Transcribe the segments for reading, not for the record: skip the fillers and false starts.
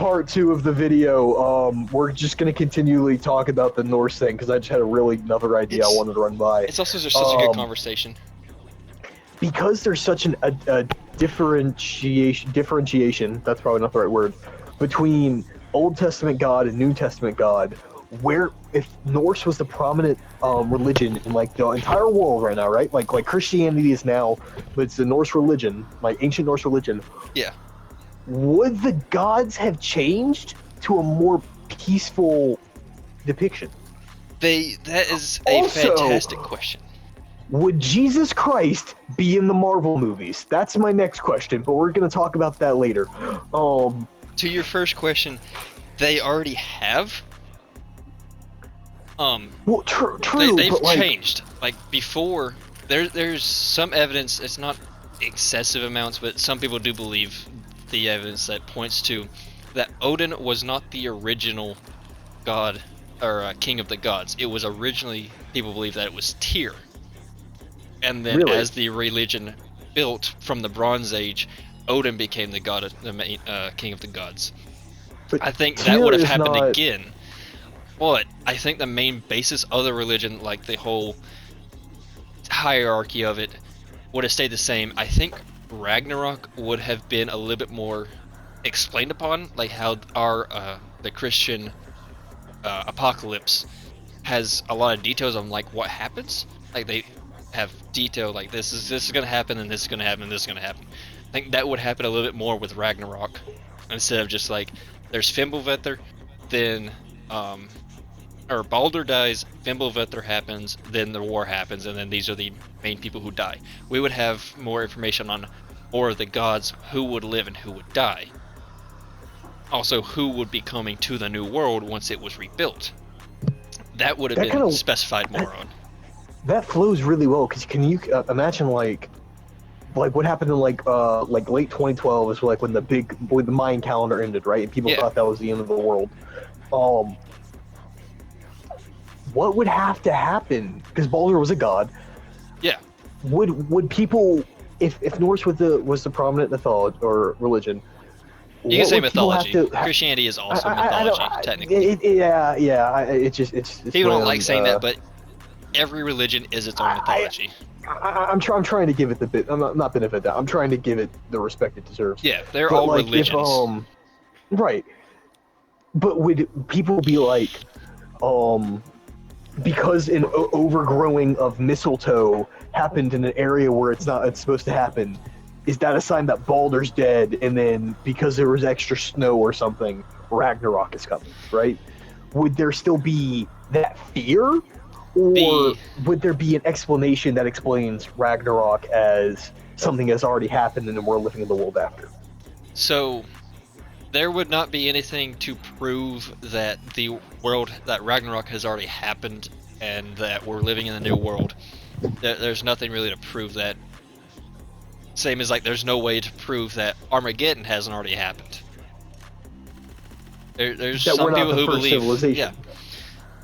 part 2 of the video. We're just gonna continually talk about the Norse thing because I just had another idea I It's wanted to run by. it's also just such a good conversation. Because there's such a differentiation, that's probably not the right word, between Old Testament God and New Testament God, where if Norse was the prominent religion in like the entire world right now, right? Like Christianity is now, but it's the Norse religion, like ancient Norse religion. Yeah. Would the gods have changed to a more peaceful depiction? That is a Also, fantastic question. would Jesus Christ be in the Marvel movies? That's my next question, but we're going to talk about that later. To your first question, they already have. Well, true, They've but like, changed. Like before, there's some evidence. It's not excessive amounts, but some people do believe the evidence that points to that Odin was not the original god or king of the gods. It was originally, people believe that it was Tyr. And then really? as the religion built from the Bronze Age, Odin became the god, king of the gods. But I think that Tyr would have is happened not... again. But I think the main basis of the religion, like the whole hierarchy of it, would have stayed the same. I think Ragnarok would have been a little bit more explained upon, like how the Christian apocalypse has a lot of details on like what happens. Like they have detail like this is gonna happen and this is gonna happen and this is gonna happen. I think that would happen a little bit more with Ragnarok instead of just like there's Fimbulvetr, then or Baldur dies, Fimbulvetr happens, then the war happens, and then these are the main people who die. We would have more information on more of the gods, who would live and who would die. Also, who would be coming to the new world once it was rebuilt. That would have been specified more on. That flows really well, because can you imagine like what happened in like late 2012 is like when the Mayan calendar ended, right? And people thought that was the end of the world. What would have to happen? Because Baldur was a god. Yeah. Would people, if Norse was the prominent mythology or religion? You can say mythology. Christianity is also mythology, technically. It's people don't like saying that, but every religion is its own mythology. I'm trying to give it the bit. I'm not benefit that. I'm trying to give it the respect it deserves. Yeah, they're all like, religions. Right. But would people be like, because an overgrowing of mistletoe happened in an area where it's supposed to happen, is that a sign that Baldur's dead? And then because there was extra snow or something, Ragnarok is coming, right? Would there still be that fear? Or would there be an explanation that explains Ragnarok as something that's already happened and then we're living in the world after? So, there would not be anything to prove that that Ragnarok has already happened and that we're living in the new world. There's nothing really to prove that. Same as like there's no way to prove that Armageddon hasn't already happened. There's that some people who believe, yeah.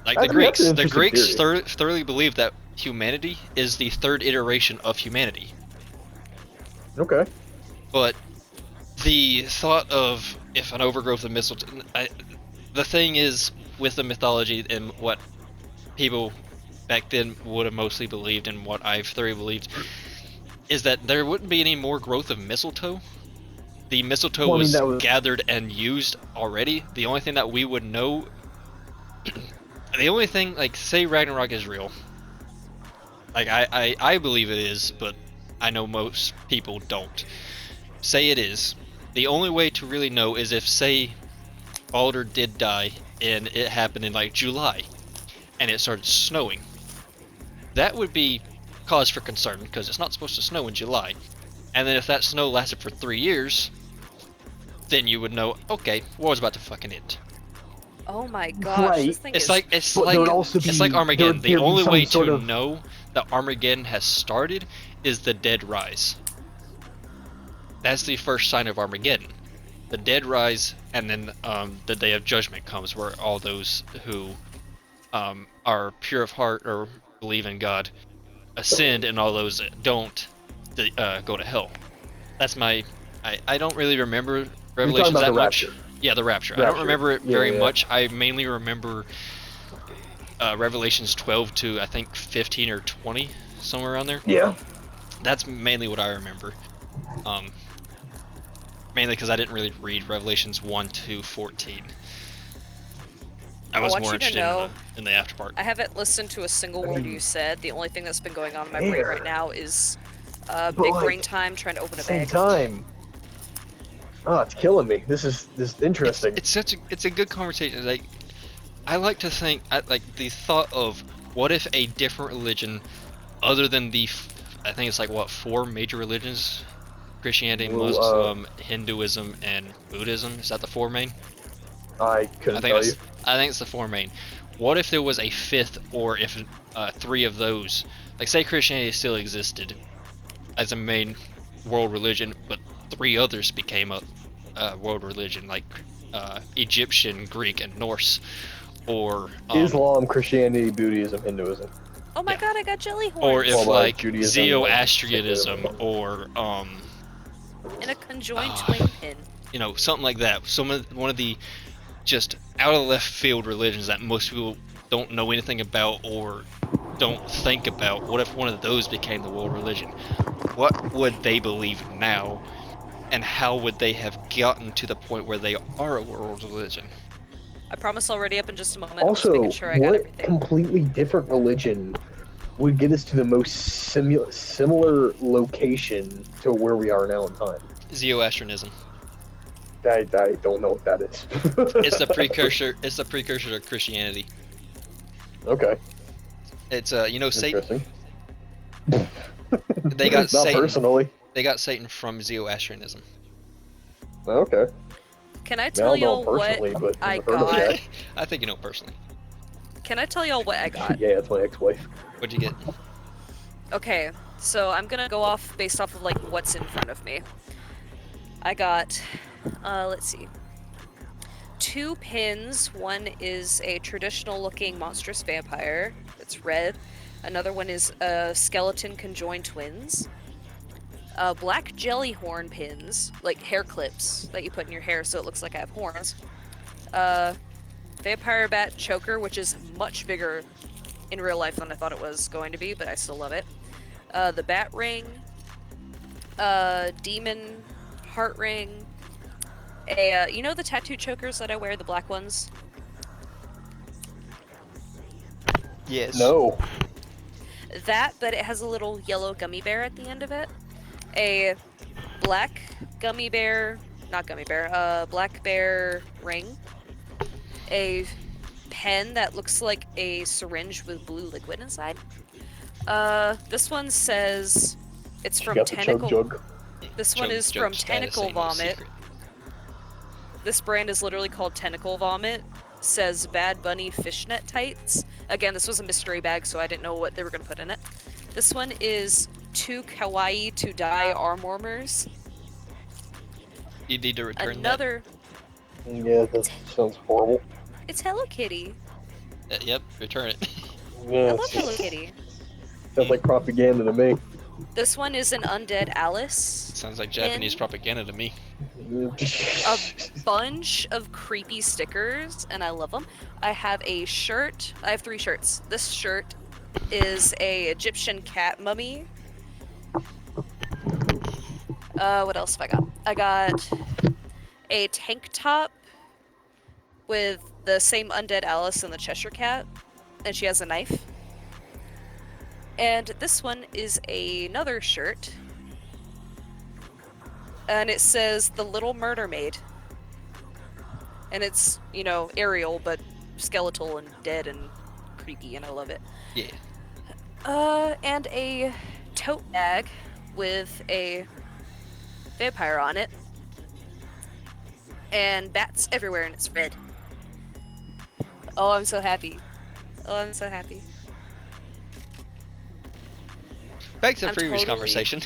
Like the Greeks thoroughly believe that humanity is the third iteration of humanity. Okay. But the thought of if an overgrowth of mistletoe, the thing is with the mythology and what people back then would have mostly believed and what I've thoroughly believed is that there wouldn't be any more growth of mistletoe. The mistletoe was gathered and used already. The only thing that we would know, the only thing, like, say Ragnarok is real. Like, I believe it is, but I know most people don't. Say it is. The only way to really know is if, say, Baldur did die and it happened in, like, July, and it started snowing. That would be cause for concern, because it's not supposed to snow in July. And then if that snow lasted for 3 years, then you would know, okay, war's about to fucking end. Oh my gosh, right. this thing it's is... like Armageddon. The only way to know that Armageddon has started is the dead rise. That's the first sign of Armageddon. The dead rise, and then the day of judgment comes, where all those who are pure of heart or believe in God ascend, and all those that don't go to hell. That's my... I don't really remember Revelations that much. Yeah, the rapture. I don't Rapture. remember it Yeah, very yeah. much. I mainly remember Revelations 12 to I think 15 or 20, somewhere around there. Yeah. That's mainly what I remember. Mainly because I didn't really read Revelations 1 to 14. I was want more you to interested know- in the after part. I haven't listened to a single I word mean, you said. The only thing that's been going on in my brain fair. right now is But, big like, brain time trying to open a Same bag. time. Oh, it's killing me. This is interesting. It's a good conversation. Like, I like to think, like the thought of what if a different religion, other than I think it's like what, 4 major religions: Christianity, Well, Muslim, Hinduism, and Buddhism. Is that the 4 main? I couldn't tell you. I think it's the 4 main. What if there was a 5th, or if 3 of those, like say Christianity still existed as a main world religion, but 3 others became a world religion, like Egyptian, Greek, and Norse, or Islam, Christianity, Buddhism, Hinduism. Oh my Yeah. god, I got jelly horns! or if Well, like Judaism, Zoroastrianism, or And a conjoined Ah. twin pin. you know, something like that. One of the just out of left field religions that most people don't know anything about or don't think about. What if one of those became the world religion? What would they believe now, and how would they have gotten to the point where they are a world religion? I promise I'll ready up in just a moment. I'm just Also, making sure I got what everything. completely different religion would get us to the most similar location to where we are now in time? Zoroastrianism. I don't know what that is. It's the precursor. It's the precursor to Christianity. Okay, It's you know, Satan. interesting. They got Not Satan. personally. They got Satan from Zoroastrianism. Okay. Can I I tell don't know y'all what personally, but I I've heard of got? that. I think you know personally. Can I tell y'all what I got? Yeah, that's my ex-wife. What'd you get? Okay, so I'm gonna go off based off of like what's in front of me. I got, let's see, 2 pins. One is a traditional looking monstrous vampire that's red. Another one is a skeleton conjoined twins. Black jelly horn pins, like hair clips that you put in your hair so it looks like I have horns. Vampire bat choker, which is much bigger in real life than I thought it was going to be, but I still love it. The bat ring, demon heart ring, you know the tattoo chokers that I wear, the black ones? Yes. No. That, but it has a little yellow gummy bear at the end of it. A black gummy bear, not gummy bear, black bear ring. A pen that looks like a syringe with blue liquid inside. This one says it's She from got the chug Tentacle. jug. This one is from Tentacle Vomit. This brand is literally called Tentacle Vomit. Says Bad Bunny fishnet tights. Again, this was a mystery bag, so I didn't know what they were going to put in it. This one is 2 kawaii to die arm warmers. You need to return Another. Yeah, that sounds horrible. It's Hello Kitty. that. Yep, return it. Yeah, I it's love Hello just- Kitty. sounds like propaganda to me. This one is an Undead Alice. Sounds like Japanese propaganda to me. A bunch of creepy stickers, and I love them. I have a shirt. I have 3 shirts. This shirt is a Egyptian cat mummy. What else have I got? I got a tank top with the same Undead Alice and the Cheshire Cat, and she has a knife. And this one is another shirt, and it says The Little Murder Maid. And it's, you know, Ariel, but skeletal and dead and creepy, and I love it. Yeah. And a tote bag with a vampire on it. And bats everywhere, and it's red. Oh, I'm so happy. Oh, I'm so happy. Back to the I'm previous totally- conversation.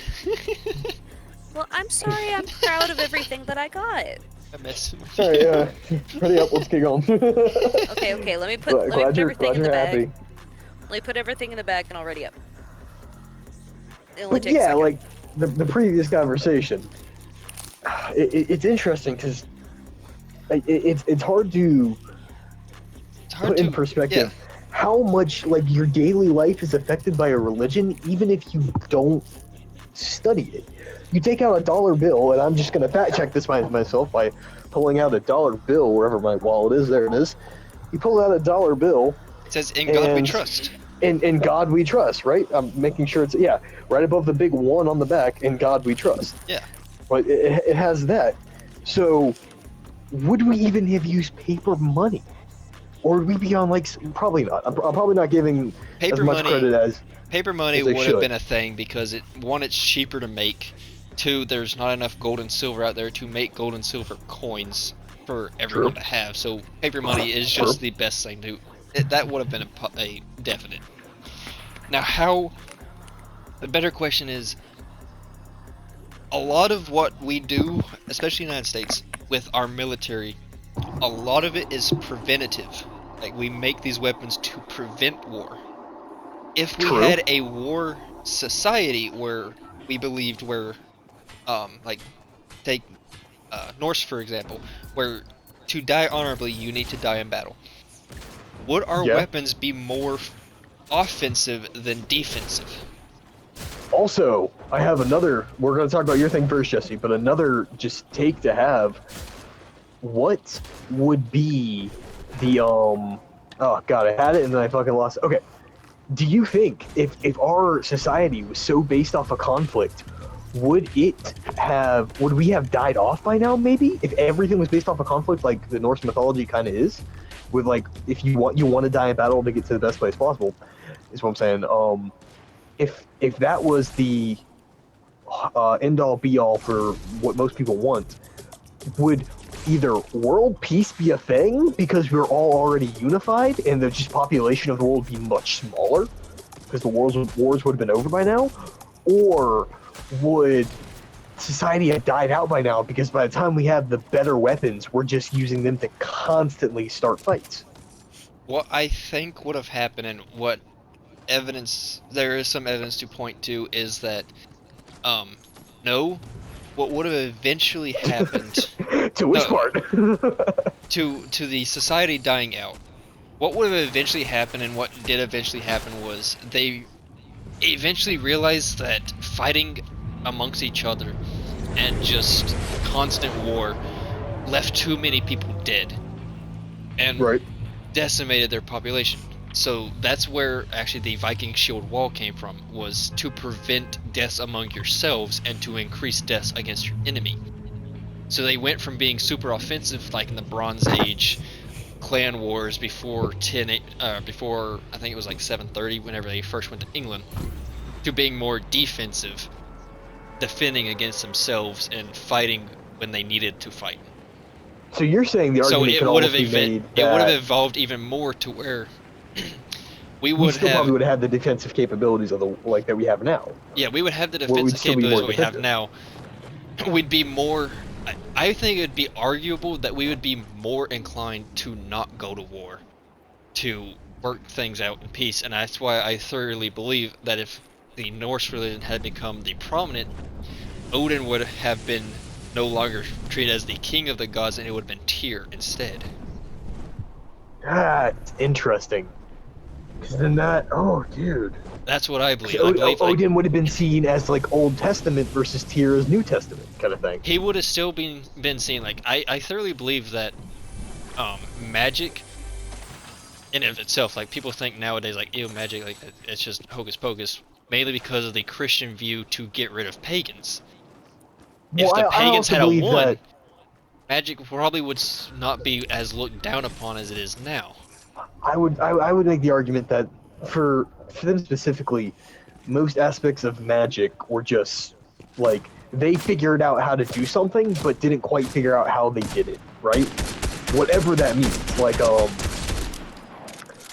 Well, I'm sorry, I'm proud of everything that I got. I miss. Sorry, ready up, let's get going. Okay, let me put everything in the bag. happy. Let me put everything in the bag and I'll ready up. It only But takes a yeah, second. like the previous conversation, it's interesting because it's hard to It's hard put in to perspective how much like your daily life is affected by a religion, even if you don't study it. You take out a dollar bill, and I'm just going to fact check this myself by pulling out a dollar bill wherever my wallet is. There it is. You pull out a dollar bill. It says, "In God we And- trust." In God we trust, right? I'm making sure it's right above the big one on the back. In God we trust. Yeah. But it has that. So, would we even have used paper money, or would we be on like probably not? I'm probably not giving Paper as much money. credit as Paper money as they would should. have been a thing because one, it's cheaper to make. Two, there's not enough gold and silver out there to make gold and silver coins for everyone to have. So paper money is just True. the best thing to. That would have been a definite. Now, how? The better question is, a lot of what we do, especially in the United States, with our military, a lot of it is preventative. Like, we make these weapons to prevent war. If we True. had a war society where we believed like, take Norse for example, where to die honorably you need to die in battle, would our Yeah. weapons be more offensive than defensive? Also, I have another. We're going to talk about your thing first, Jesse, but another just take to have. What would be the Oh God, I had it and then I fucking lost it. Okay, do you think if our society was so based off of conflict, would we have died off by now? Maybe if everything was based off of conflict, like the Norse mythology kind of is, with like if you want to die in battle to get to the best place possible, is what I'm saying. If that was the end all be all for what most people want, would either world peace be a thing because we're all already unified and the just population of the world would be much smaller because the wars would have been over by now, or would society have died out by now because by the time we have the better weapons, we're just using them to constantly start fights? What I think would have happened, and what evidence there is some evidence to point to, is that no, what would have eventually happened To which No. part? to the society dying out, what would have eventually happened, and what did eventually happen, was they eventually realized that fighting amongst each other and just constant war left too many people dead and Right. decimated their population. So that's where actually the Viking shield wall came from, was to prevent deaths among yourselves and to increase deaths against your enemy. So they went from being super offensive, like in the Bronze Age clan wars before before I think it was like 730, whenever they first went to England, to being more defensive, defending against themselves and fighting when they needed to fight. So you're saying the So argument it could would almost have be made it would have that evolved even more to where we we would still have probably would have the defensive capabilities of the like that we have now. yeah, we would have the Well, we'd defensive still be capabilities more what we have defensive. now. We'd be more. I think it'd be arguable that we would be more inclined to not go to war, to work things out in peace, and that's why I thoroughly believe that if the Norse religion had become the prominent, Odin would have been no longer treated as the king of the gods, and it would have been Tyr instead. That's interesting. Because then dude. That's what I believe. I believe, like, Odin would have been seen as like Old Testament versus Tyr as New Testament kind of thing. he would have still been seen, like, I thoroughly believe that magic in of itself, like, people think nowadays, like, ew, magic, like, it's just hocus pocus, mainly because of the Christian view to get rid of pagans. If Well, the I pagans also had a believe one, that- magic probably would not be as looked down upon as it is now. I would make the argument that for them specifically, most aspects of magic were just like they figured out how to do something but didn't quite figure out how they did it, right? Whatever that means.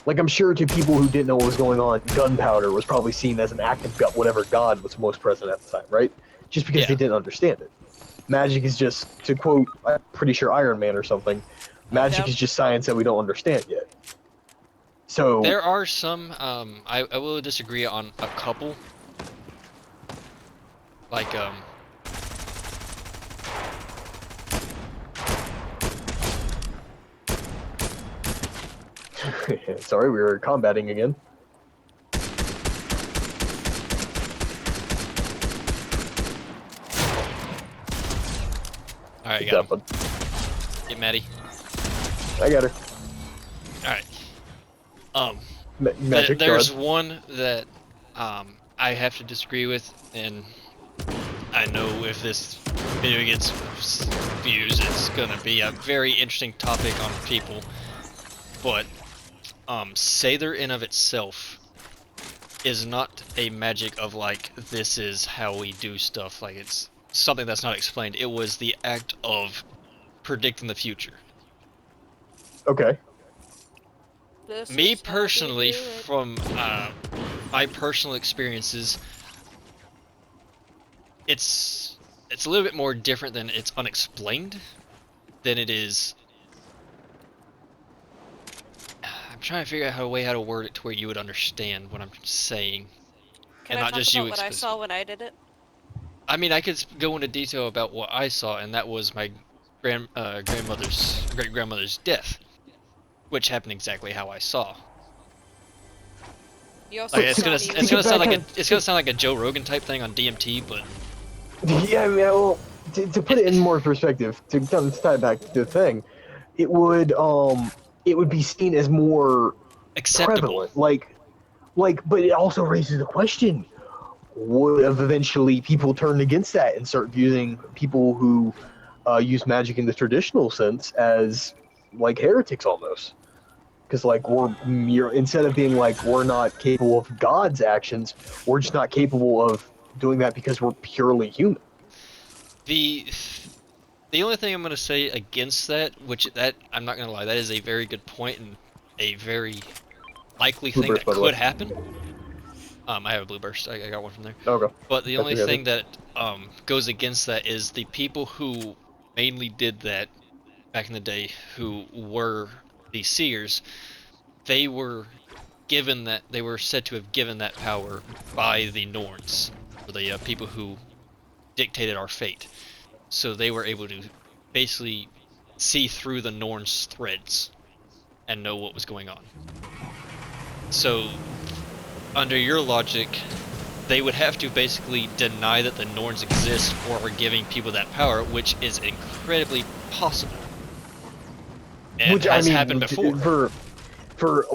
Like I'm sure to people who didn't know what was going on, gunpowder was probably seen as an act of whatever god was most present at the time, right? Just because Yeah. they didn't understand it. Magic is just, to quote, I'm pretty sure Iron Man or something, magic Yep. is just science that we don't understand yet. So There are some, I will disagree on a couple. Like, Sorry, we were combating again. Alright, Good got job, him. bud. Get Maddie. I got her. Alright. Magic. There's God. one that I have to disagree with, and I know if this video gets views, it's gonna be a very interesting topic on people. But Sather in of itself is not a magic of like this is how we do stuff. Like it's something that's not explained. It was the act of predicting the future. Okay. This Me is how we personally, do it. from my personal experiences, it's a little bit more different than it's unexplained than it is. I'm trying to figure out how to word it to where you would understand what I'm saying, Can and I not talk just about you. what I saw when I did it? I mean, I could go into detail about what I saw, and that was my grandmother's great grandmother's death, which happened exactly how I saw. You also Like, it's saw gonna me it's gonna sound like back it's gonna sound like a Joe Rogan type thing on DMT, but Yeah, I mean, well, to put it in more perspective, to kind of tie it back to the thing, it would be seen as more acceptable. prevalent. But it also raises the question: would have eventually people turned against that and start viewing people who use magic in the traditional sense as like heretics almost? Because like instead of being like we're not capable of God's actions, we're just not capable of doing that because we're purely human. The only thing I'm gonna say against that, which that I'm not gonna lie, that is a very good point and a very likely thing Blueburst, that by the way. could happen. I have a blue burst. I got one from there. Okay. But the Got only you, got thing you. that goes against that is the people who mainly did that back in the day, who were the seers. They were they were said to have given that power by the Norns, or the people who dictated our fate. So they were able to basically see through the Norns' threads and know what was going on. So, under your logic, they would have to basically deny that the Norns exist or are giving people that power, which is incredibly possible. And Which has I mean, happened before. for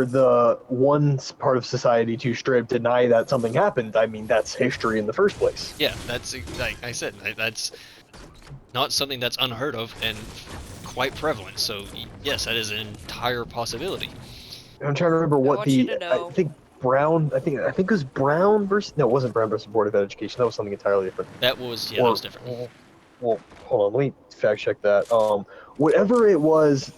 the one part of society to straight up deny that something happened, I mean that's history in the first place. Yeah, that's like I said, that's not something that's unheard of and quite prevalent. So yes, that is an entire possibility. I'm trying to remember I what want you the to know. I think Brown. I think it was Brown versus no, it wasn't Brown versus Board of Education. That was something entirely different. That was that Or was different. well, hold on, let me fact check that. Whatever it was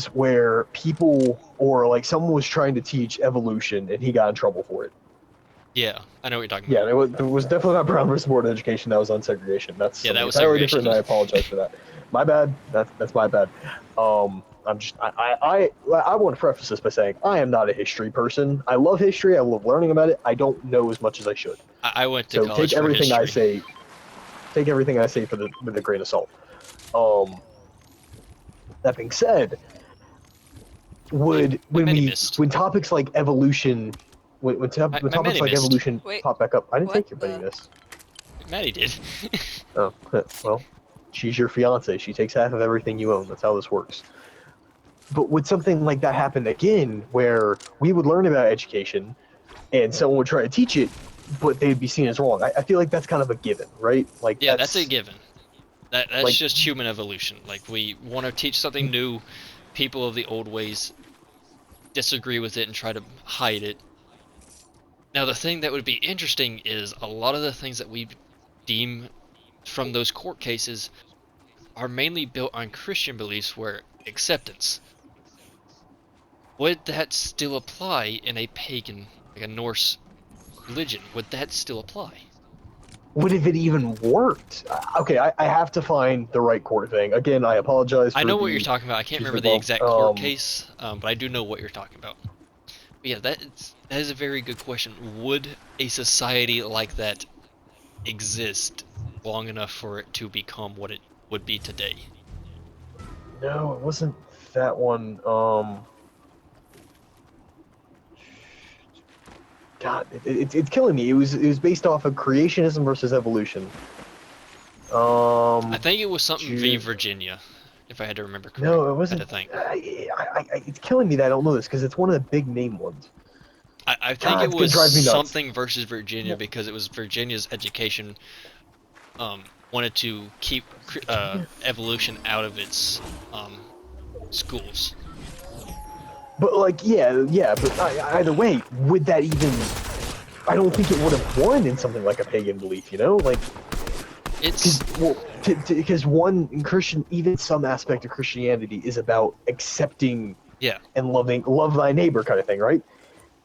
where people or like someone was trying to teach evolution and he got in trouble for it. Yeah, I know what you're talking Yeah, about. it was definitely not Brown versus Board of Education. That was on segregation. That's Yeah, that something was entirely segregation. different, and I apologize for that. My bad. That's my bad. I want to preface this by saying I am not a history person. I love history. I love learning about it. I don't know as much as I should. I went to So college take for everything I history. say. Take everything I say with a grain of salt. That being said, when topics like evolution, when topics Maddie like missed. evolution Wait, pop back up, I didn't what take your the- Betty miss. Maddie did. Oh, well, she's your fiance. She takes half of everything you own. That's how this works. But would something like that happen again, where we would learn about education and someone would try to teach it, but they'd be seen as wrong? I feel like that's kind of a given, right? Like Yeah, that's a given. That's like- just human evolution. Like we want to teach something new, people of the old ways disagree with it and try to hide it. Now the thing that would be interesting is a lot of the things that we deem from those court cases are mainly built on Christian beliefs where acceptance. Would that still apply in a pagan, like a Norse religion? Would that still apply? Would have it even worked? Okay, I have to find the right court thing. Again, I apologize. I know what you're talking about. I can't remember the exact court case, but I do know what you're talking about. But yeah, that is a very good question. Would a society like that exist long enough for it to become what it would be today. No, it wasn't that one. God, it's killing me. It was based off of creationism versus evolution. I think it was something v Ju- Virginia, if I had to remember correctly. No, it I wasn't. had to think. It's killing me that I don't know this because it's one of the big name ones. I think God, it it's gonna was drive me nuts. something versus Virginia because it was Virginia's education wanted to keep evolution out of its schools. But like, yeah. But either way, would that even? I don't think it would have won in something like a pagan belief. You know, like It's because one Christian, even some aspect of Christianity is about accepting yeah. and love thy neighbor kind of thing, right?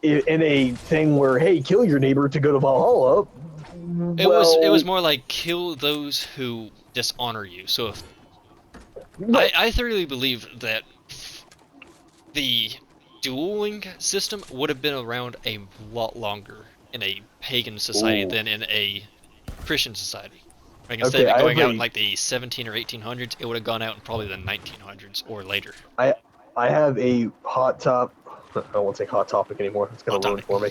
In a thing where, hey, kill your neighbor to go to Valhalla. It was more like kill those who dishonor you. So if Right. I thoroughly believe that the dueling system would have been around a lot longer in a pagan society Ooh. than in a Christian society. Like Okay, instead I of going have out a- in like the 17 or 1800s, it would have gone out in probably the 1900s or later. I have a hot top. I won't say hot topic anymore. It's gonna Hot ruin topic. for me.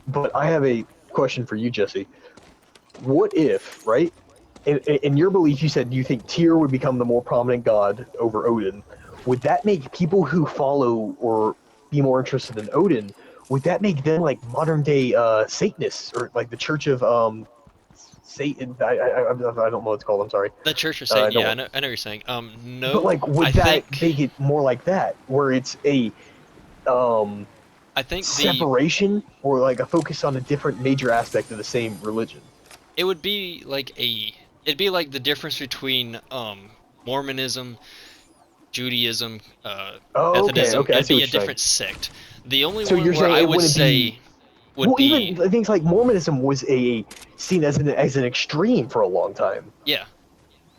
But I have a question for you, Jesse. What if, right? In your belief, you said you think Tyr would become the more prominent god over Odin. Would that make people who follow or be more interested in Odin? Would that make them like modern day Satanists or like the Church of Satan? I don't know what it's called. I'm sorry. The Church of I Satan, don't yeah, want- I know what you're saying. No, But like, would I that think make it more like that, where it's a I think the separation or like a focus on a different major aspect of the same religion? it would be like it'd be like the difference between Mormonism, Judaism, Oh, Methodism. okay, I It'd see be what a you're different sect. The only So one you're where saying I it would wouldn't say be- would Well, be even things like Mormonism was seen as an extreme for a long time. yeah,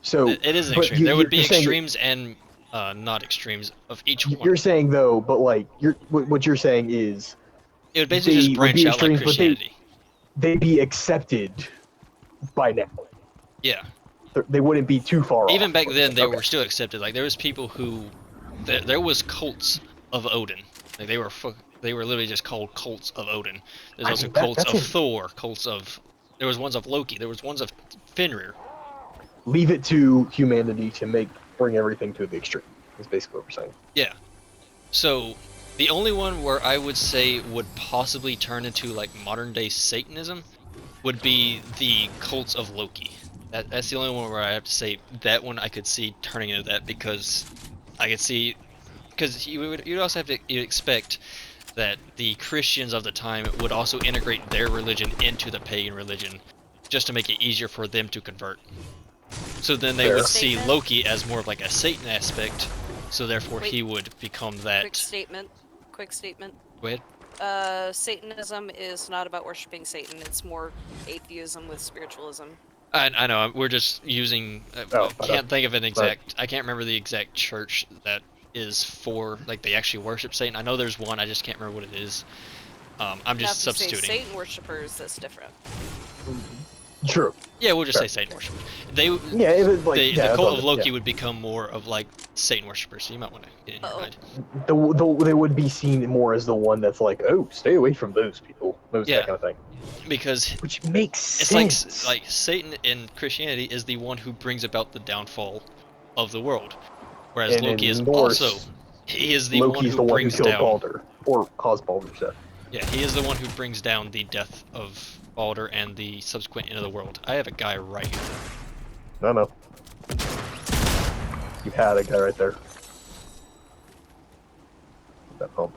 So it is an but extreme. There would be you're saying- extremes and not extremes of each one. You're saying though, but like what you're saying is It would basically they just would branch be out like extremes, but Christianity. they'd be accepted by now. Yeah. They wouldn't be too far off. Even back then, they Okay. were still accepted. Like there was people who, there was cults of Odin. Like they were literally just called cults of Odin. There's I also mean, that- cults that's of a- Thor, cults of. There was ones of Loki. There was ones of Fenrir. Leave it to humanity to bring everything to the extreme. Is basically what we're saying. Yeah. So the only one where I would say would possibly turn into like modern day Satanism would be the cults of Loki. That's the only one where I have to say that one I could see turning into that because I could see because you'd also have to you'd expect that the Christians of the time would also integrate their religion into the pagan religion just to make it easier for them to convert. So then they Fair. would see Statement. Loki as more of like a Satan aspect, so therefore Wait. he would become Quick that. statement. Quick statement. Go ahead. Satanism is not about worshiping Satan. It's more atheism with spiritualism. I know we're just using. Oh, Can't think of an exact. I can't remember the exact church that is for like they actually worship Satan. I know there's one. I just can't remember what it is. I'm Now, just if you say substituting. Satan worshippers, that's different. True. Yeah, we'll just say Fair. Satan worshipers. They Yeah, it was like the yeah, cult that's of all it- Loki would become more of like Satan worshippers. So you might want to get in your Uh-oh. mind. They would be seen more as the one that's like, oh, stay away from those people, Yeah. that kind of thing. Because Which makes it's sense. like Satan in Christianity is the one who brings about the downfall of the world, whereas And Loki in is Norse, also he is the one Loki's who the one who brings killed down. Balder or caused Balder's death. Yeah, he is the one who brings down the death of Balder and the subsequent end of the world. I have a guy right here. No. You had a guy right there. That pump.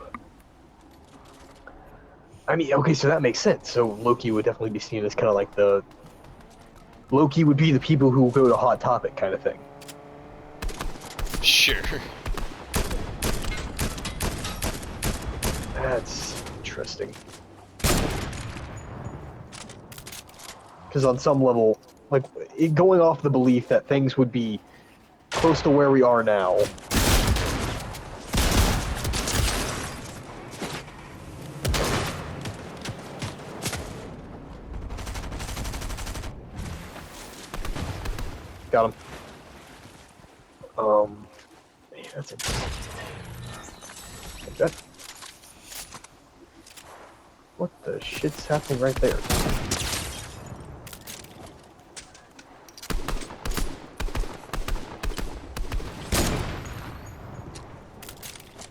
I mean, okay, so that makes sense. So Loki would definitely be seen as kind of like the. Loki would be the people who go to Hot Topic kind of thing. Sure. That's interesting. Because on some level, like, going off the belief that things would be close to where we are now. Got him. Yeah, that's it. Like that. What the shit's happening right there?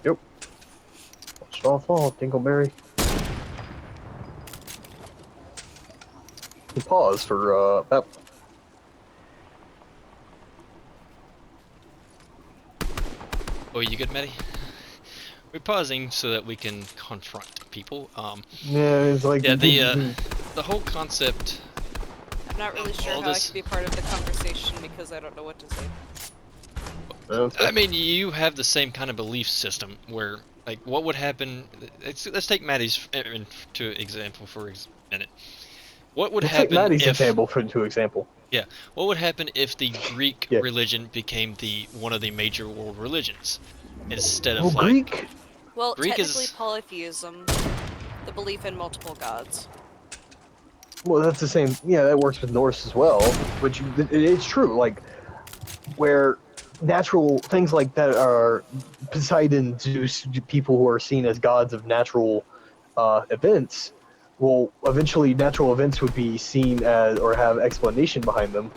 Yep. Watch it all fall, Dingleberry. We pause for that. Oh, you good, Maddie? We're pausing so that we can confront people. Yeah, it's like Yeah, the whole concept. I'm not really sure All how I this- could be part of the conversation because I don't know what to say. I mean, you have the same kind of belief system where, like, what would happen? Let's take Maddie's to example for a minute. What would let's take happen Maddie's if? example for example. Yeah, what would happen if the Greek Yeah. religion became one of the major world religions instead Well, of like? Greek. Well, Greek technically is- polytheism, the belief in multiple gods. Well, that's the same. Yeah, that works with Norse as well. Which it's true. Like where natural things like that are Poseidon, Zeus, people who are seen as gods of natural events. Well, eventually, natural events would be seen as or have explanation behind them.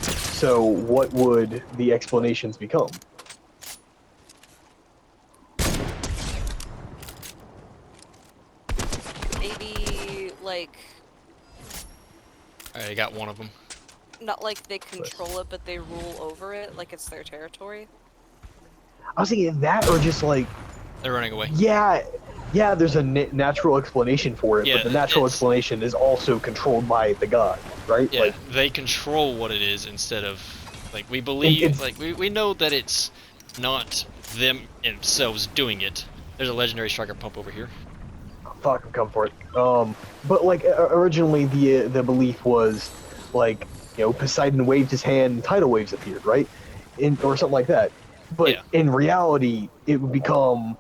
So, what would the explanations become? Maybe, like, I got one of them. not like they control it, but they rule over it, like it's their territory. I was thinking that, or just like, They're running away. yeah, there's a natural explanation for it, Yeah, but the natural it's- explanation is also controlled by the god, right? Yeah, Like, they control what it is instead of like we believe. it's- Like we know that it's not them themselves doing it. There's a legendary striker pump over here. fuck, I'm coming for it. But like originally the belief was like, you know, Poseidon waved his hand and tidal waves appeared, right? Or something like that. But Yeah. in reality, it would become,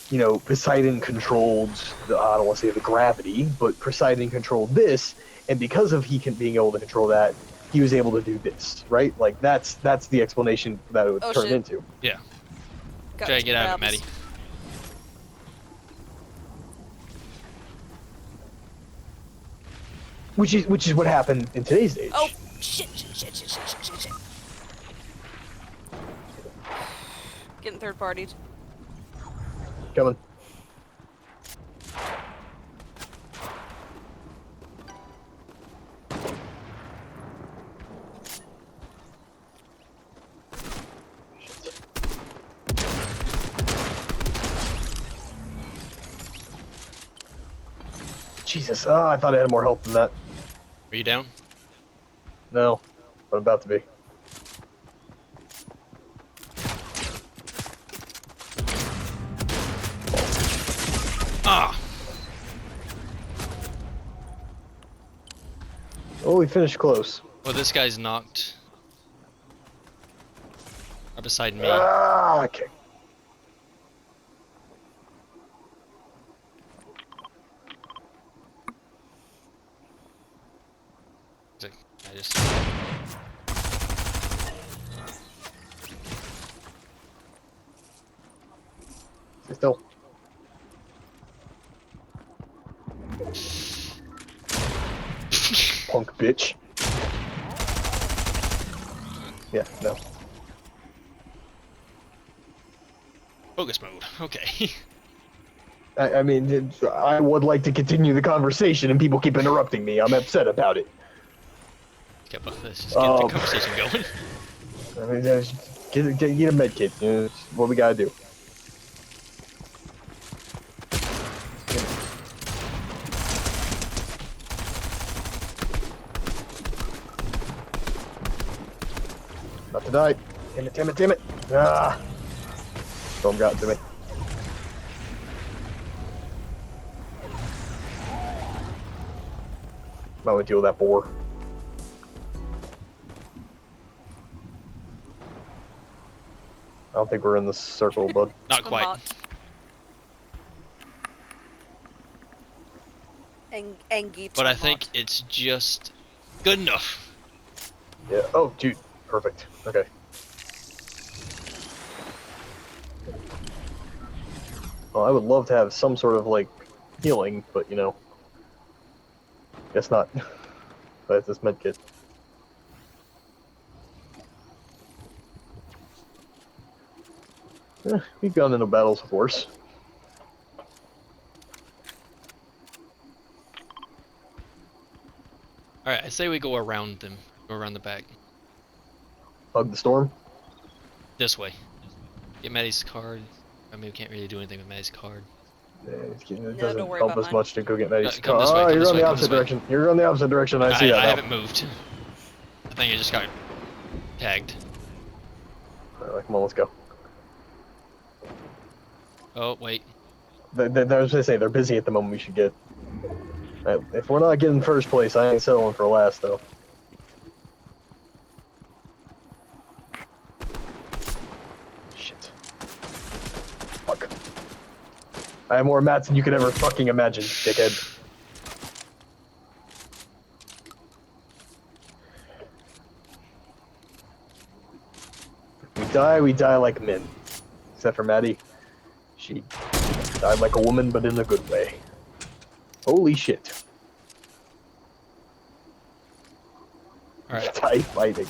you know, Poseidon controlled I don't want to say the gravity, but Poseidon controlled this, and because of being able to control that, he was able to do this, right? Like that's the explanation that it would Oh, turn shit. into. Got Try to two get out of it, crabs. Maddie. Which is what happened in today's age. Oh, shit. Getting third partied. Coming. Jesus, I thought I had more help than that. Are you down? No, but I'm about to be. Ah, Oh, we finished close. well this guy's knocked. Right beside me. Ah, okay. I just. Stay still. Punk bitch. Yeah, no. Focus mode. Okay. I mean, I would like to continue the conversation, and people keep interrupting me. I'm upset about it. Let's just get the conversation going. I mean, get a med kit. You know, it's what we gotta do. Not to die. Damn it. Ah. Storm got to me. Might want to deal with that boar. I don't think we're in the circle, bud. Not I'm quite. not. Angie. But I think it's just good enough. Yeah. Oh, dude. Perfect. Okay. Well, I would love to have some sort of like healing, but you know, guess not. That's this medkit. We've gone into battles with worse. Alright, I say we go around them. Go around the back. Hug the storm. This way. Get Maddie's card. I mean, we can't really do anything with Maddie's card. Yeah, it No, doesn't don't worry help about us mine. much to go get Maddie's Come this way, Oh, come you're this on way, the come opposite this way. direction. You're on the opposite direction. I see that I now. haven't moved. I think I just got tagged. Alright, come on, let's go. Oh, wait. I was gonna say, they're busy at the moment, we should get... if we're not getting first place, I ain't settling for last, though. Shit. Fuck. I have more mats than you could ever fucking imagine, dickhead. We die like men. Except for Maddie. She died like a woman, but in a good way. Holy shit. Alright. Die fighting.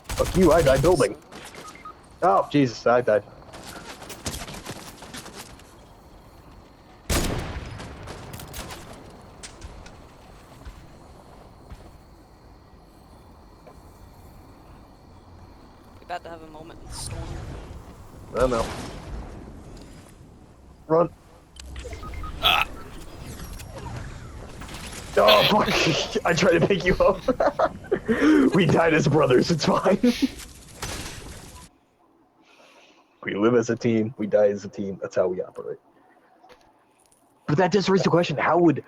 Fuck you, I died building. Oh, Jesus, I died. You're about to have a moment in the storm. I don't know. Run. Ah! Oh, fuck. I tried to pick you up. We died as brothers, it's fine. We live as a team, we die as a team. That's how we operate. But that just raises the question, how would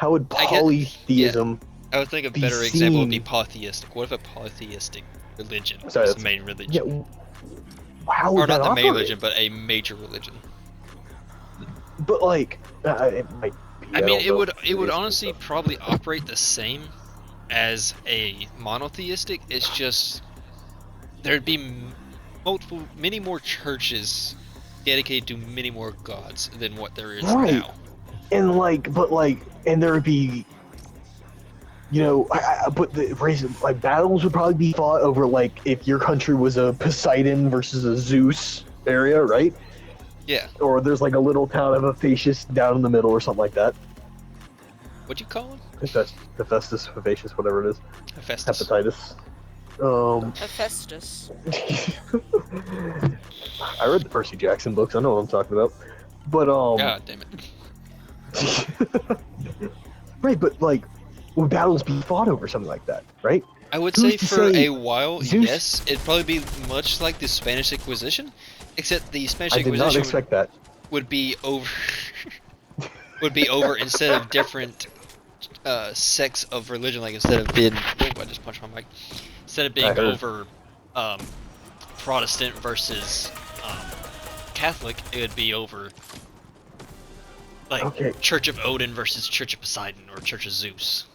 I get- polytheism... I would think a be better example would be seen- polytheistic. What if a polytheistic religion Sorry, was the that's- main religion? Yeah, how would Or that not the main operate? religion, but a major religion. But like, it might be, I mean, don't it know. would It's honestly stuff. probably operate the same as a monotheistic. It's just there'd be many more churches dedicated to many more gods than what there is Right. now. And like, but like, and there would be, you know, but the reason, like, battles would probably be fought over like if your country was a Poseidon versus a Zeus area, right? Yeah. Or there's like a little town of Hephaestus down in the middle or something like that. What'd you call him? Hephaestus, Vivacious, whatever it is. Hephaestus. Hepatitis. Hephaestus. I read the Percy Jackson books. I know what I'm talking about. But God damn it. right, but like, would battles be fought over something like that, right? I would Who's say to for say a while, Zeus- yes, it'd probably be much like the Spanish Inquisition, except the Spanish I did not Inquisition expect that. would be over would be over instead of different sects of religion, like instead of being I just punched my mic. Instead of being I heard. over Protestant versus Catholic, it would be over like Okay. Church of Odin versus Church of Poseidon or Church of Zeus.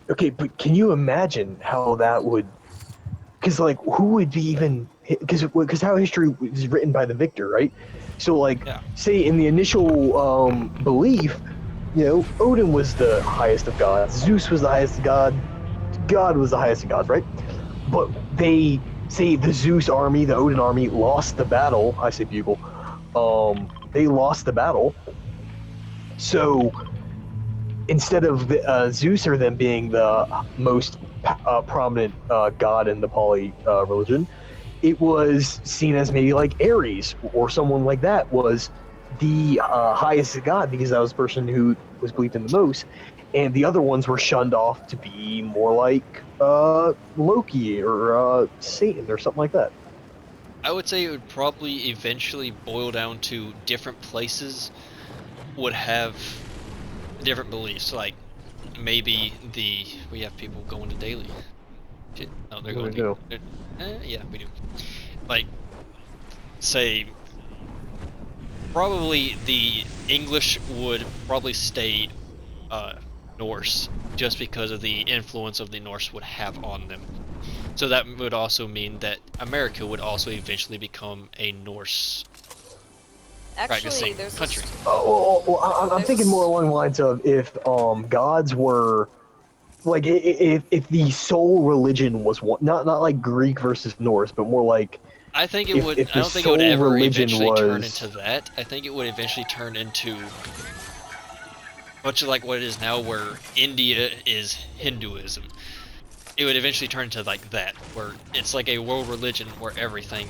Okay, but can you imagine how that would? Because like, who would be even? Because how history is written by the victor, right? So like, Yeah. say in the initial belief, you know, Odin was the highest of gods, Zeus was the highest of God, God was the highest of gods, right? But they say the Zeus army, the Odin army, lost the battle. I say bugle. They lost the battle. So instead of the, Zeus or them being the most prominent god in the poly religion, it was seen as maybe like Ares or someone like that was the highest god because that was the person who was believed in the most, and the other ones were shunned off to be more like Loki or Satan or something like that. I would say it would probably eventually boil down to different places would have different beliefs. Like maybe we have people going to daily. Shit, no, they're Yeah, going we do. to. Yeah, we do. Like, say, probably the English would probably stay Norse just because of the influence of the Norse would have on them. So that would also mean that America would also eventually become a Norse Actually, practicing there's country. I'm thinking more along the lines of if gods were like if the sole religion was one, not like Greek versus Norse, but more like I think it if- would. if I the don't think it would sole ever religion eventually turn was- into that. I think it would eventually turn into much like what it is now, where India is Hinduism. It would eventually turn into like that, where it's like a world religion where everything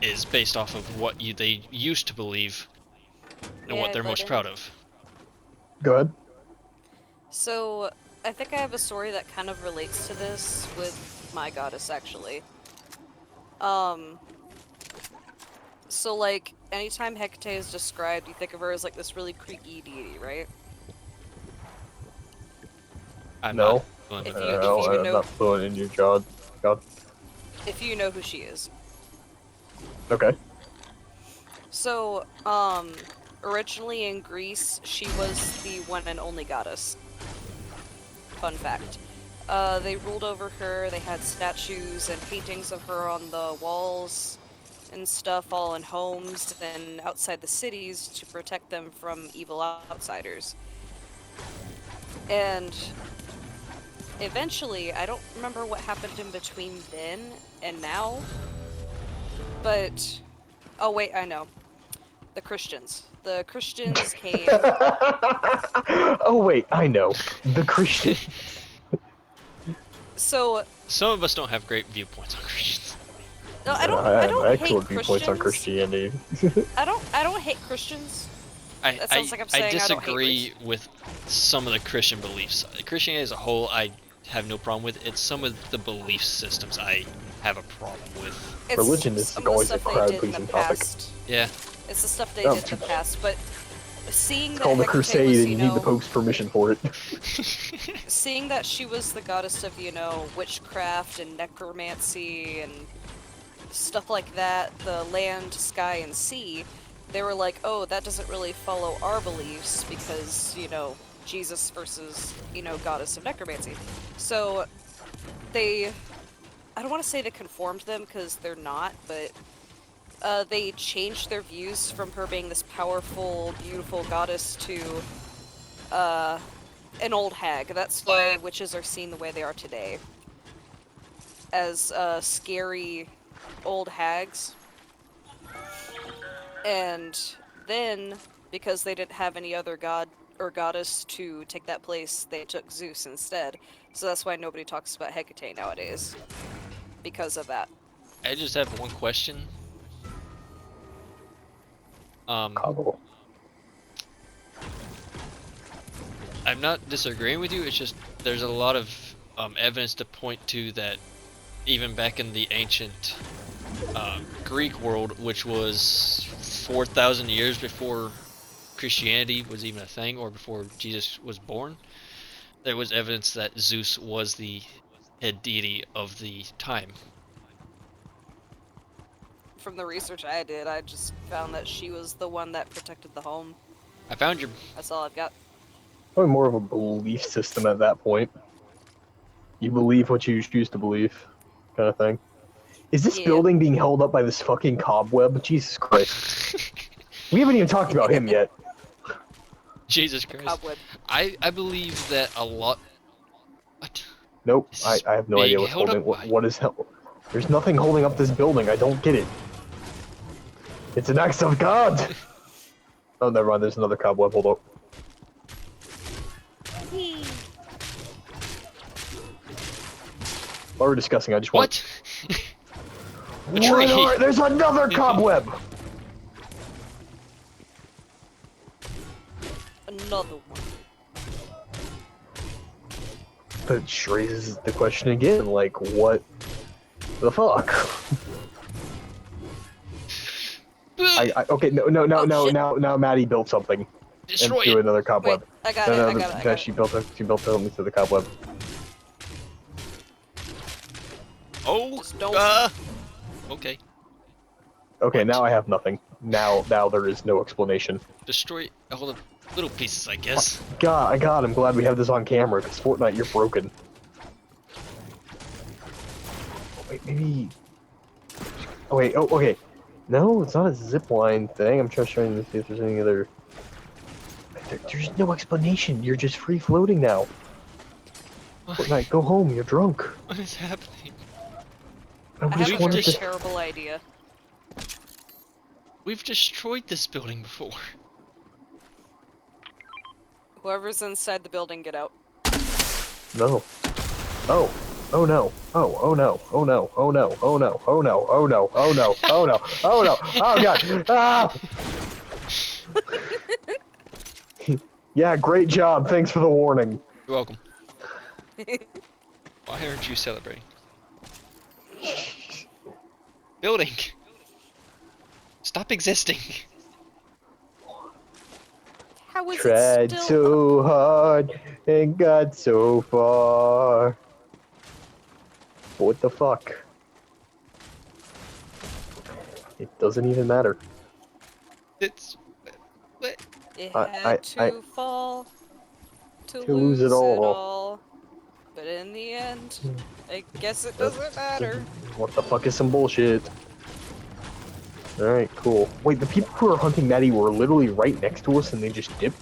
is based off of what they used to believe and what Yeah, they're but most proud of. Go ahead. So, I think I have a story that kind of relates to this with my goddess, actually. So like, anytime Hecate is described, you think of her as like this really creaky deity, right? I'm No. not fluent If with you- that. if No, you I'm know- not fluent in your god. If you know who she is. Okay. So, originally in Greece, she was the one and only goddess. Fun fact. They ruled over her, they had statues and paintings of her on the walls and stuff, all in homes and outside the cities to protect them from evil outsiders. And eventually, I don't remember what happened in between then and now, but oh wait, I know. The Christians. The Christians came. Oh wait, I know. The Christian. So Some of us don't have great viewpoints on Christians. no, I I don't have hate excellent viewpoints on Christians. Christianity. I don't hate Christians. I, That sounds like I'm saying I I don't hate disagree with some of the Christian beliefs. Christianity as a whole, I have no problem with. It's some of the belief systems I have a problem with. It's Religion is some of the always a stuff they did in the crowd-pleasing topic. past. Yeah. It's the stuff they Oh. did in the past, but seeing It's that called a Hecate crusade, was, and you need the Pope's permission for it. seeing that she was the goddess of, witchcraft and necromancy and stuff like that, the land, sky, and sea, they were like, oh, that doesn't really follow our beliefs because, Jesus versus, goddess of necromancy. So they, I don't want to say they conformed them because they're not, but they changed their views from her being this powerful, beautiful goddess to an old hag. That's why witches are seen the way they are today. As scary old hags. And then, because they didn't have any other god or goddess to take that place, they took Zeus instead. So that's why nobody talks about Hecate nowadays. Because of that. I just have one question. Cabo. I'm not disagreeing with you. It's just there's a lot of evidence to point to that even back in the ancient Greek world, which was 4,000 years before Christianity was even a thing, or before Jesus was born, there was evidence that Zeus was the head deity of the time. From the research I did, I just found that she was the one that protected the home. I found your That's all I've got. Probably more of a belief system at that point. You believe what you choose to believe, kind of thing. Is this Yeah. building being held up by this fucking cobweb? Jesus Christ. We haven't even talked about him yet. Jesus Christ. Cobweb. I believe that a lot. What? Nope, This I is have no being idea what's held holding. up by- What is hell? There's nothing holding up this building. I don't get it. It's an act of God. Oh, never mind. There's another cobweb. Hold up. While we're discussing, I just want. What? A What tree. are- There's another cobweb. Another one. But it just raises the question again, like, what the fuck? Okay, Oh, shit. now Maddie built something Destroy and threw it. another Wait, cobweb. I got it, I got it. She built something to the cobweb. Oh. Just don't- Okay. Okay, now I have nothing. Now there is no explanation. Destroy. Hold on. Little pieces, I guess. God, I'm glad we have this on camera, because Fortnite, you're broken. Oh, wait, maybe... Oh, wait, oh, okay. No, it's not a zipline thing. I'm just trying to see if there's any other... There's no explanation. You're just free-floating now. Fortnite, go home. You're drunk. What is happening? I I just have a wanted very to... terrible idea. We've destroyed this building before. Whoever's inside the building, get out. No. Oh. Oh no. Oh no. Oh no. Oh no. Oh no. Oh no. Oh no. Oh no. Oh no. Oh no. Oh god. Ah! Yeah, great job. Thanks for the warning. You're welcome. Why aren't you celebrating? Building! Stop existing! How is Tried it still? so hard and got so far. What the fuck? It doesn't even matter. It's... What? It I- had to fall to lose it all. But in the end, I guess it doesn't matter. What the fuck is some bullshit? Alright, cool. Wait, the people who are hunting Maddie were literally right next to us and they just dipped?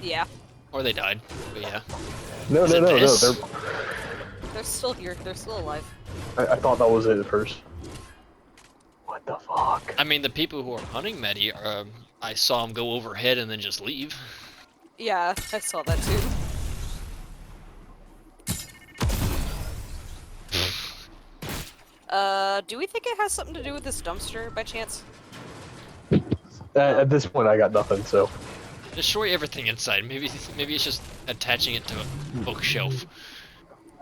Yeah, Or they died. But yeah. No, Is no, it no, no. this? they're still here. They're still alive. I thought that was it at first. What the fuck? I mean, the people who are hunting Maddie, I saw them go overhead and then just leave. Yeah, I saw that too. Do we think it has something to do with this dumpster by chance? At this point, I got nothing, so. Destroy everything inside. Maybe it's just attaching it to a bookshelf.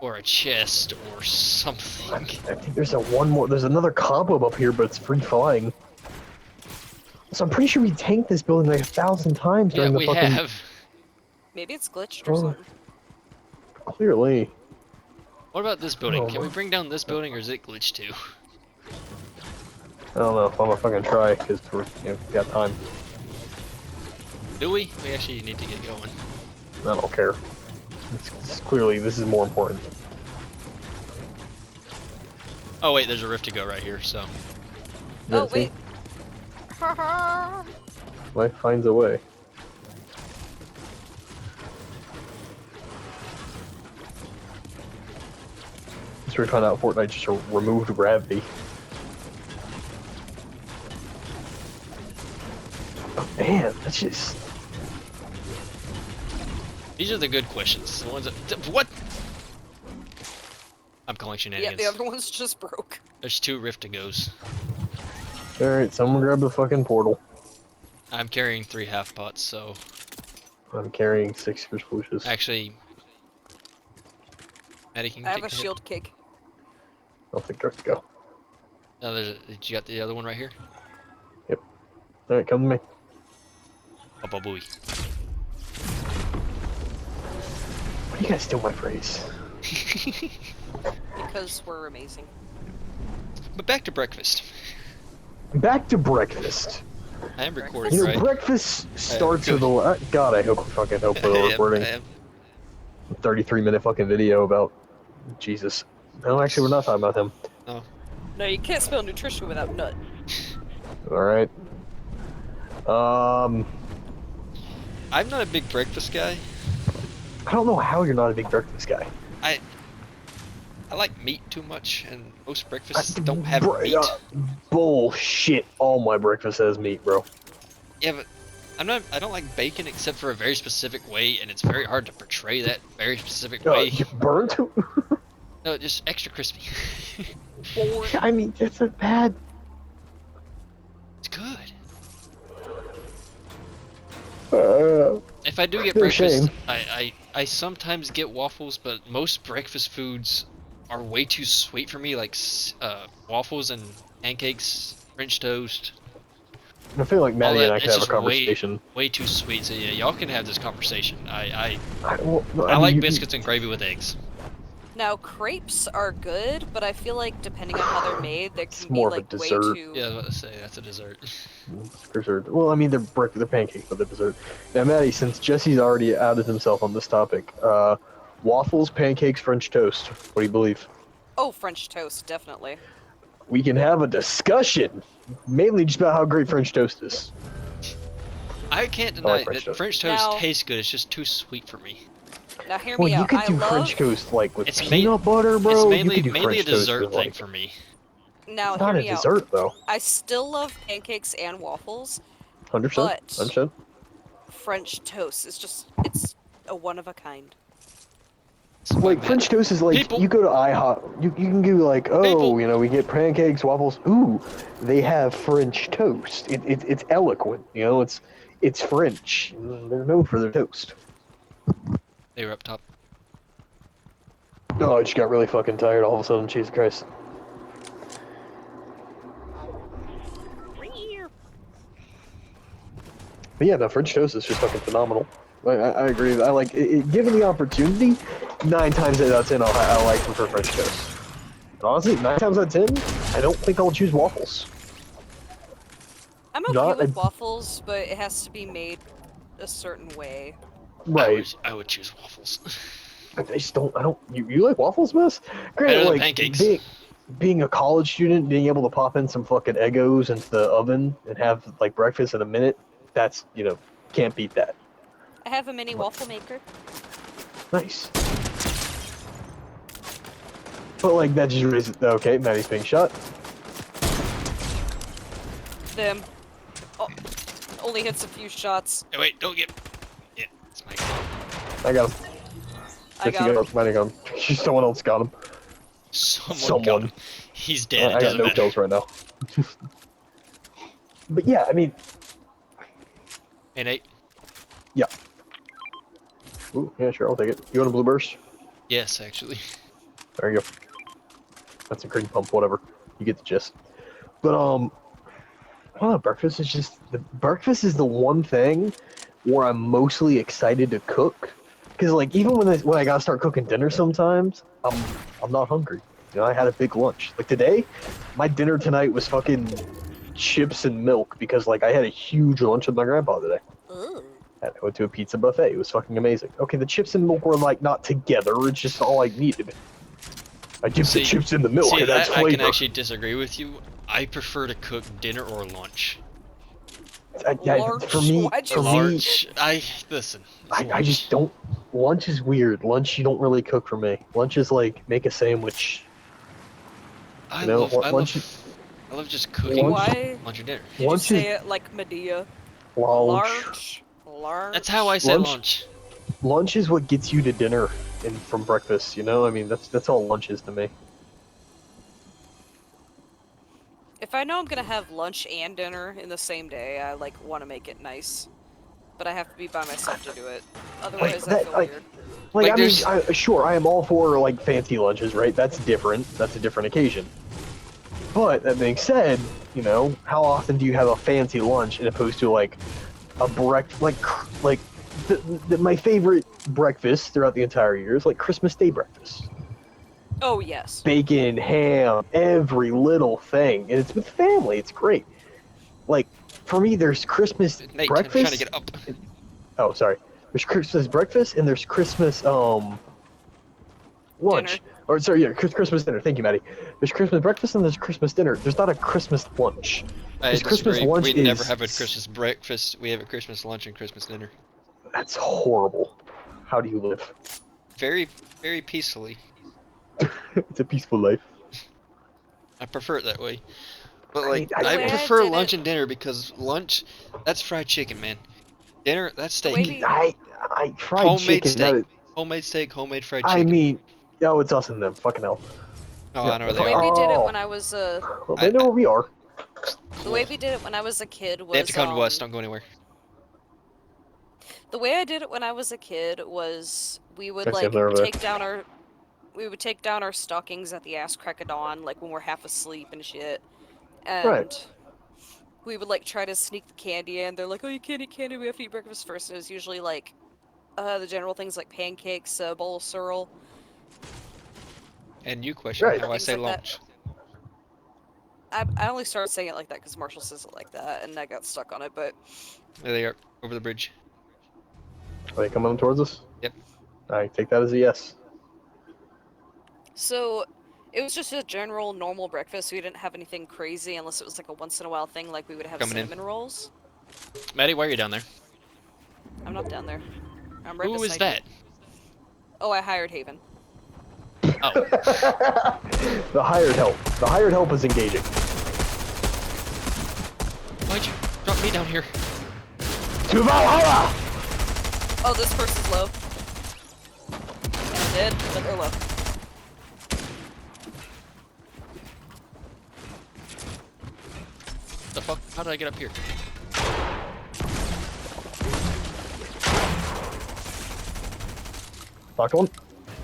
Or a chest or something. I think there's there's another cobweb up here, but it's free flying. So I'm pretty sure we tanked this building like 1,000 times Yeah, during the we fucking... Hmm. have. Maybe it's glitched or Oh. something. Clearly. What about this building? Oh Can we my- bring down this building or is it glitched too? I don't know if I'm gonna fucking try, because we got time. Do we? We actually need to get going. I don't care. It's clearly, this is more important. Oh wait, there's a rift to go right here, so. Yeah, Oh see? wait. Haha. Life finds a way. So we found out Fortnite just removed gravity. Oh, man, that's just... These are the good questions. The ones that. What? I'm calling Yeah, shenanigans. the other one's just broke. There's 2 rift to goes. Alright, someone grab the fucking portal. I'm carrying 3 half pots, so. I'm carrying 6 fish bushes. Actually. Maddie, can you I have take a the hit? shield kick. I'll take drugs to go. Oh, did you got the other one right here? Alright, come to me. Oh, babooey. Why do you guys steal my phrase? Because we're amazing. But back to breakfast. Back to breakfast. I am recording, You know, right? breakfast starts good. with a... God, I hope we're I am, recording I am. a 33-minute fucking video about... Jesus. No, actually, we're not talking about him. No, you can't spell nutrition without nut. Alright. I'm not a big breakfast guy. I don't know how you're not a big breakfast guy. I like meat too much, and most breakfasts don't have meat. Bullshit. All my breakfast has meat, bro. Yeah, but I don't like bacon except for a very specific way, and it's very hard to portray that very specific way. You burnt? No, just extra crispy. I mean, it's a bad... It's good. Uh, If I do get No breakfast, shame. I sometimes get waffles, but most breakfast foods are way too sweet for me, like waffles and pancakes, French toast. I feel like Maddie All and that, I could it's have a just conversation. way too sweet. So yeah, y'all can have this conversation. I I like mean, biscuits and gravy with eggs. Now crepes are good, but I feel like depending on how they're made, they It's can be more of a like way dessert. too. Yeah, I was about to say that's a dessert. Dessert. Well, I mean, they're pancakes, but they're dessert. Now, Maddie, since Jesse's already outed himself on this topic, waffles, pancakes, French toast. What do you believe? Oh, French toast, definitely. We can have a discussion, mainly just about how great French toast is. I can't I deny like French that toast. French toast Now- tastes good. It's just too sweet for me. Now hear Well, me you out. could I do love. French toast like with It's peanut butter, bro. It's You mainly could do mainly a French toast dessert with, thing like, for me. Now It's hear not a me out. dessert though. I still love pancakes and waffles, 100%. but 100%. French toast is just—it's a one of a kind. That's why Like Matt- French toast is like People- you go to IHOP, you can go like, oh, People- you know, we get pancakes, waffles. Ooh, they have French toast. It's eloquent, you know. It's French. They're known for their toast. They were up top. Oh, I just got really fucking tired all of a sudden. Jesus Christ. But yeah, no, French toast is just fucking phenomenal. I agree. I like given the opportunity. 9 times out of 10, I like prefer French toast. And honestly, 9 times out of 10, I don't think I'll choose waffles. I'm okay Not with a- waffles, but it has to be made a certain way. Right. I would choose waffles. I just don't. I don't. You like waffles, miss? Granted, Better than like pancakes. being a college student, being able to pop in some fucking Eggos into the oven and have like breakfast in a minute. That's can't beat that. I have a mini waffle maker. Nice. But like that just raises. Okay, Maddie's being shot. Them. Oh, only hits a few shots. Hey, wait, don't get. Yeah, it's my fault. I got him. I got him. Maddie got him. Someone else got him. Someone got him. He's dead. It I got doesn't no matter. kills right now. But yeah, I mean, Hey, Nate. yeah. Ooh, yeah, sure, I'll take it. You want a blue burst? Yes, actually. There you go. That's a green pump, whatever. You get the gist. But I don't know, breakfast is just breakfast is the one thing where I'm mostly excited to cook. Cause like even when I gotta start cooking dinner sometimes, I'm not hungry. You know, I had a big lunch. Like today, my dinner tonight was fucking chips and milk because like I had a huge lunch with my grandpa today. Ooh. I went to a pizza buffet. It was fucking amazing. Okay, the chips and milk were like not together. It's just all I needed. I dipped the See- chips in the milk See, and that's that I flavor. can actually disagree with you. I prefer to cook dinner or lunch. Large. For me, Why'd you for me, Large. Listen. I just don't. Lunch is weird. Lunch you don't really cook for me. Lunch is like make a sandwich. I know, love. what- I lunch- love. I love just cooking Lunch- Why lunch or dinner. did you Lunch say is it like Medea? lunch. Large. That's how I say Lunch- lunch. Lunch is what gets you to dinner and from breakfast. You know, I mean that's all lunch is to me. If I know I'm gonna have lunch and dinner in the same day, I like want to make it nice. But I have to be by myself to do it. Otherwise, I that- feel like- weird. Like, Like, I mean, there's- sure, I am all for like fancy lunches, right? That's different. That's a different occasion. But that being said, you know, how often do you have a fancy lunch as opposed to like a like my favorite breakfast throughout the entire year is like Christmas Day breakfast. Oh yes. Bacon, ham, every little thing, and it's with family. It's great. Like for me, there's Christmas Nate, I'm breakfast. trying to get up. Oh, sorry. There's Christmas breakfast and there's Christmas lunch. Dinner. Or sorry, yeah, Christmas dinner. Thank you, Maddie. There's Christmas breakfast and there's Christmas dinner. There's not a Christmas lunch. I This Christmas disagree. lunch We never is- have a Christmas breakfast. We have a Christmas lunch and Christmas dinner. That's horrible. How do you live? Very, very peacefully. It's a peaceful life. I prefer it that way. But I like, mean, The way I I prefer did lunch it- and dinner because lunch, that's fried chicken, man. Dinner, that's The way steak. we- I fried Homemade chicken. steak. that- Homemade steak, homemade fried I chicken. mean, oh, it's us and them. Fucking hell. Oh, yeah, I know where The they way are. we did it Oh. when I was Well, they know where we are. the way we did it when I was a kid was They have to come to us. Don't go anywhere. the way I did it when I was a kid was we would I see like them over there. take down our stockings at the ass crack of dawn, like when we're half asleep and shit. And Right. we would like try to sneak the candy in. They're like, "Oh, you can't eat candy. We have to eat breakfast first." And it was usually like the general things like pancakes, a bowl of cereal. And you question Right. how I Things say like launch. I only started saying it like that because Marshall says it like that, and I got stuck on it. But There they are, over the bridge. Are they coming towards us? Yep. I take that as a yes. so it was just a general normal breakfast. We didn't have anything crazy unless it was like a once in a while thing, like we would have Coming in. cinnamon rolls. Maddie, why are you down there? I'm not down there. I'm right Who is beside that? you. Oh, I hired Haven. Oh, The hired help. The hired help is engaging. why'd you drop me down here? To Valhalla! Oh, this person's low. And I'm dead, but they're low. The fuck? How did I get up here? Knocked one.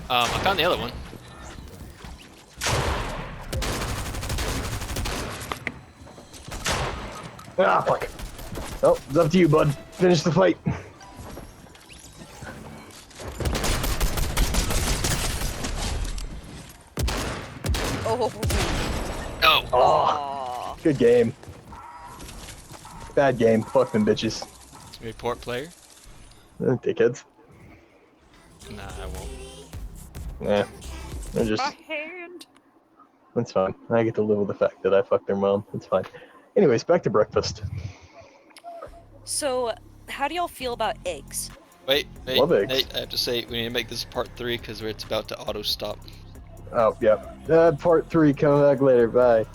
I found the other one. Ah, fuck. Oh, it's up to you, bud. Finish the fight. Oh. Oh, Oh, Aw. good game. Bad game. Fuck them bitches. report player? Dickheads. Nah, I won't. Yeah. They're just. My hand. That's fine. I get to live with the fact that I fucked their mom. It's fine. Anyways, back to breakfast. So, how do y'all feel about eggs? Wait, Love eggs. I have to say, we need to make this part 3 because it's about to auto stop. Oh, yeah. Part 3 coming back later. Bye.